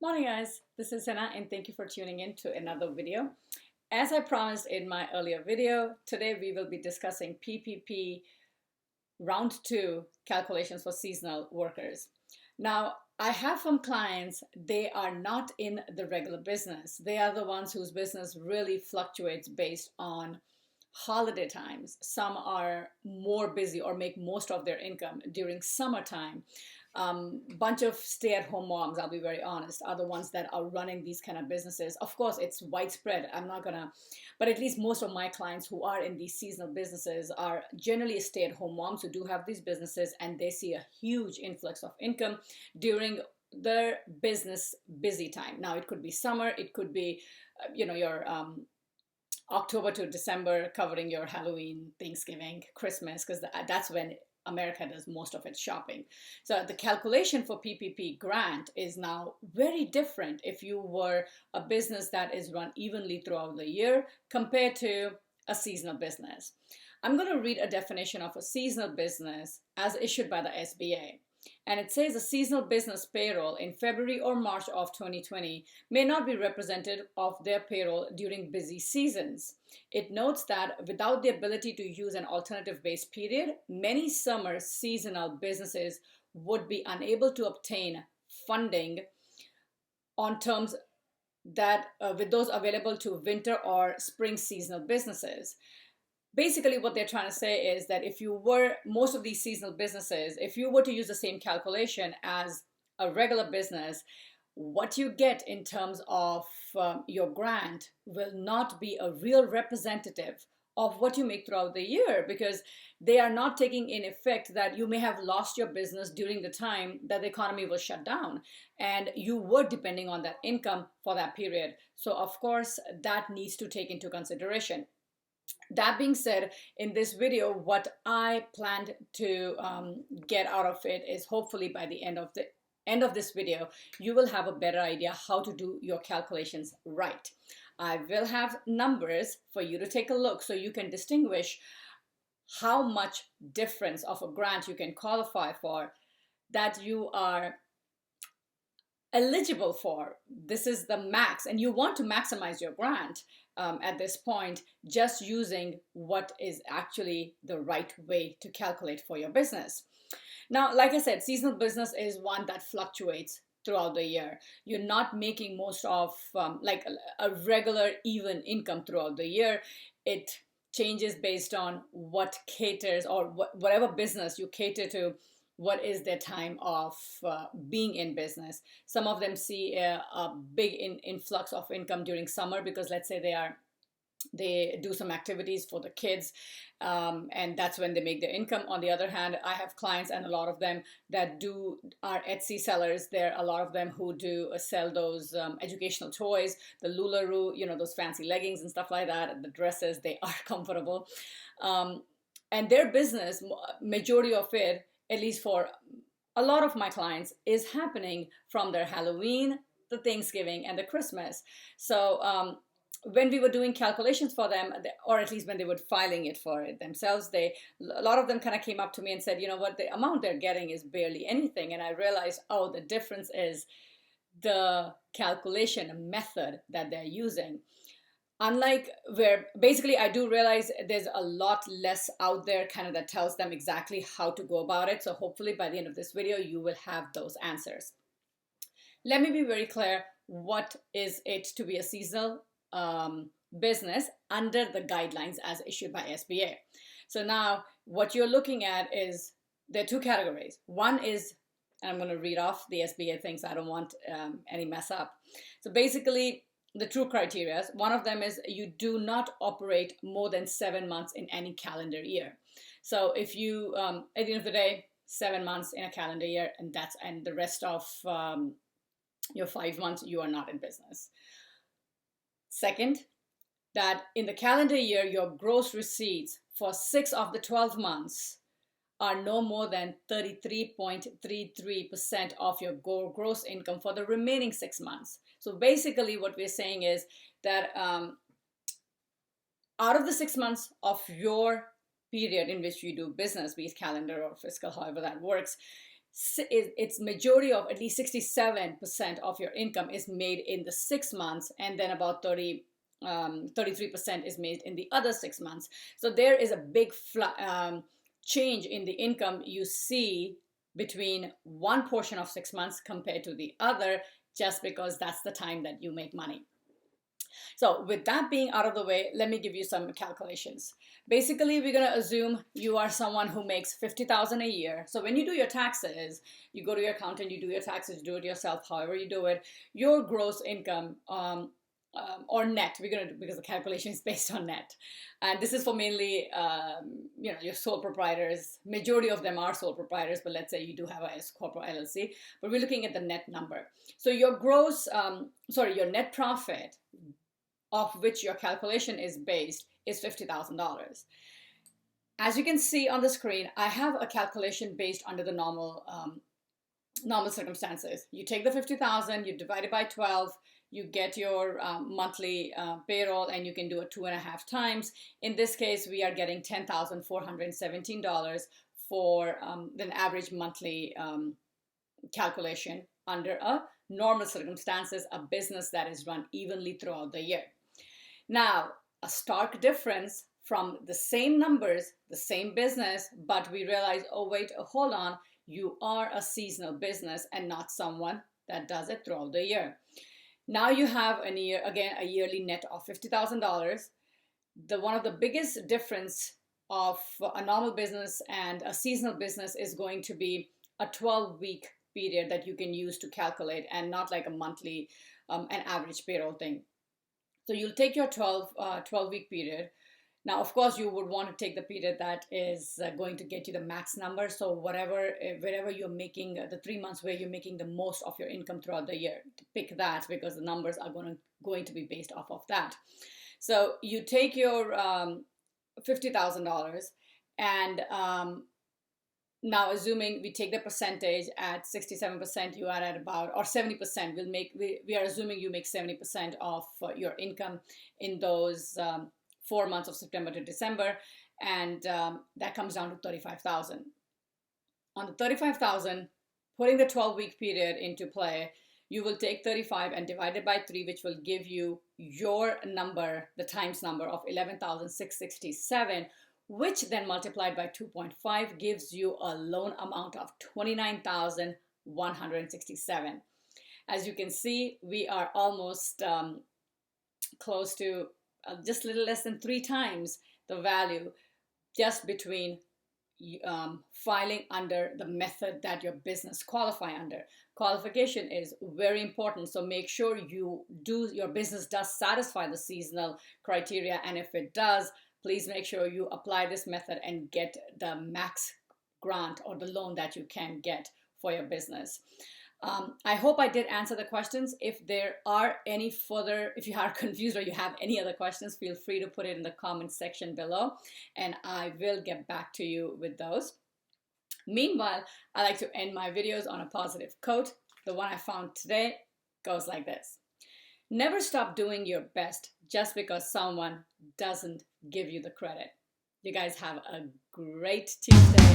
Morning guys, this is Hannah and thank you for tuning in to another video. As I promised in my earlier video, today we will be discussing PPP round 2 calculations for seasonal workers. Now, I have some clients, they are not in the regular business. They are the ones whose business really fluctuates based on holiday times. Some are more busy or make most of their income during summertime. Bunch of stay-at-home moms, I'll be very honest, are the ones that are running these kind of businesses. Of course, it's widespread. I'm not gonna, but at least most of my clients who are in these seasonal businesses are generally stay-at-home moms who do have these businesses, and they see a huge influx of income during their business busy time. Now, it could be summer, it could be, your October to December, covering your Halloween, Thanksgiving, Christmas, because that's when America does most of its shopping. So the calculation for PPP grant is now very different if you were a business that is run evenly throughout the year compared to a seasonal business. I'm going to read a definition of a seasonal business as issued by the SBA. And it says a seasonal business payroll in February or March of 2020 may not be representative of their payroll during busy seasons. It notes that without the ability to use an alternative base period, many summer seasonal businesses would be unable to obtain funding on terms that with those available to winter or spring seasonal businesses. Basically, what they're trying to say is that if you were, most of these seasonal businesses, if you were to use the same calculation as a regular business, what you get in terms of your grant will not be a real representative of what you make throughout the year, because they are not taking in effect that you may have lost your business during the time that the economy was shut down and you were depending on that income for that period. So of course, that needs to take into consideration. That being said, in this video, what I planned to get out of it is hopefully by the end of this video, you will have a better idea how to do your calculations right. I will have numbers for you to take a look so you can distinguish how much difference of a grant you can qualify for that you are eligible for. This is the max, and you want to maximize your grant at this point, just using what is actually the right way to calculate for your business. Now, like I said, seasonal business is one that fluctuates throughout the year. You're not making most of like a regular even income throughout the year. It changes based on what caters, or whatever business you cater to, what is their time of being in business. Some of them see a big influx of income during summer because, let's say, they do some activities for the kids, and that's when they make their income. On the other hand, I have clients, and a lot of them that are Etsy sellers. There are a lot of them who do sell those educational toys, the Lularoo, those fancy leggings and stuff like that, the dresses. They are comfortable, and their business, majority of it, at least for a lot of my clients, is happening from their Halloween, the Thanksgiving, and the Christmas. So when we were doing calculations for them, or at least when they were filing it for it themselves, a lot of them kind of came up to me and said, you know what, the amount they're getting is barely anything. And I realized, oh, the difference is the calculation method that they're using. Unlike where, basically, I do realize there's a lot less out there kind of that tells them exactly how to go about it. So hopefully by the end of this video, you will have those answers. Let me be very clear. What is it to be a seasonal business under the guidelines as issued by SBA? So now what you're looking at is, there are two categories. One is, and I'm going to read off the SBA things, I don't want any mess up. So basically, the true criteria, one of them is you do not operate more than 7 months in any calendar year. So if you, at the end of the day, 7 months in a calendar year, and the rest of your 5 months, you are not in business. Second, that in the calendar year, your gross receipts for 6 of the 12 months are no more than 33.33% of your gross income for the remaining 6 months. So basically what we're saying is that out of the 6 months of your period in which you do business, be it calendar or fiscal, however that works, its majority of at least 67% of your income is made in the 6 months, and then about 33% is made in the other 6 months. So there is a big change in the income you see between one portion of 6 months compared to the other, just because that's the time that you make money. So with that being out of the way, let me give you some calculations. Basically, we're going to assume you are someone who makes $50,000 a year. So when you do your taxes, you go to your accountant, you do your taxes, you do it yourself, however you do it, your gross income or net, we're going to, because the calculation is based on net. And this is for mainly, your sole proprietors. Majority of them are sole proprietors, but let's say you do have a corporate LLC, but we're looking at the net number. So your your net profit, of which your calculation is based, is $50,000. As you can see on the screen, I have a calculation based under the normal circumstances. You take the 50,000, you divide it by 12, you get your monthly payroll, and you can do it 2.5 times. In this case, we are getting $10,417 for an average monthly calculation under a normal circumstances, a business that is run evenly throughout the year. Now, a stark difference from the same numbers, the same business, but we realize, oh wait, hold on, you are a seasonal business and not someone that does it throughout the year. Now you have a yearly net of $50,000. One of the biggest difference of a normal business and a seasonal business is going to be a 12-week period that you can use to calculate, and not like a monthly, an average payroll thing. So you'll take your 12-week period. Now, of course, you would want to take the period that is going to get you the max number. So wherever you're making the 3 months where you're making the most of your income throughout the year, pick that, because the numbers are going to be based off of that. So you take your $50,000, and now assuming we take the percentage at 67%, you are at about, or 70%. We are assuming you make 70% of your income in those 4 months of September to December, and that comes down to $35,000. On the $35,000, putting the 12-week period into play, you will take 35 and divide it by 3, which will give you your number, the times number of 11,667, which then multiplied by 2.5 gives you a loan amount of $29,167. As you can see, we are almost close to just a little less than 3 times the value, just between filing under the method that your business qualify under. Qualification is very important, so make sure your business does satisfy the seasonal criteria, and if it does, please make sure you apply this method and get the max grant or the loan that you can get for your business. I hope I did answer the questions. If there are any further, if you are confused or you have any other questions, feel free to put it in the comment section below, and I will get back to you with those. Meanwhile, I like to end my videos on a positive quote. The one I found today goes like this: never stop doing your best just because someone doesn't give you the credit. You guys have a great Tuesday.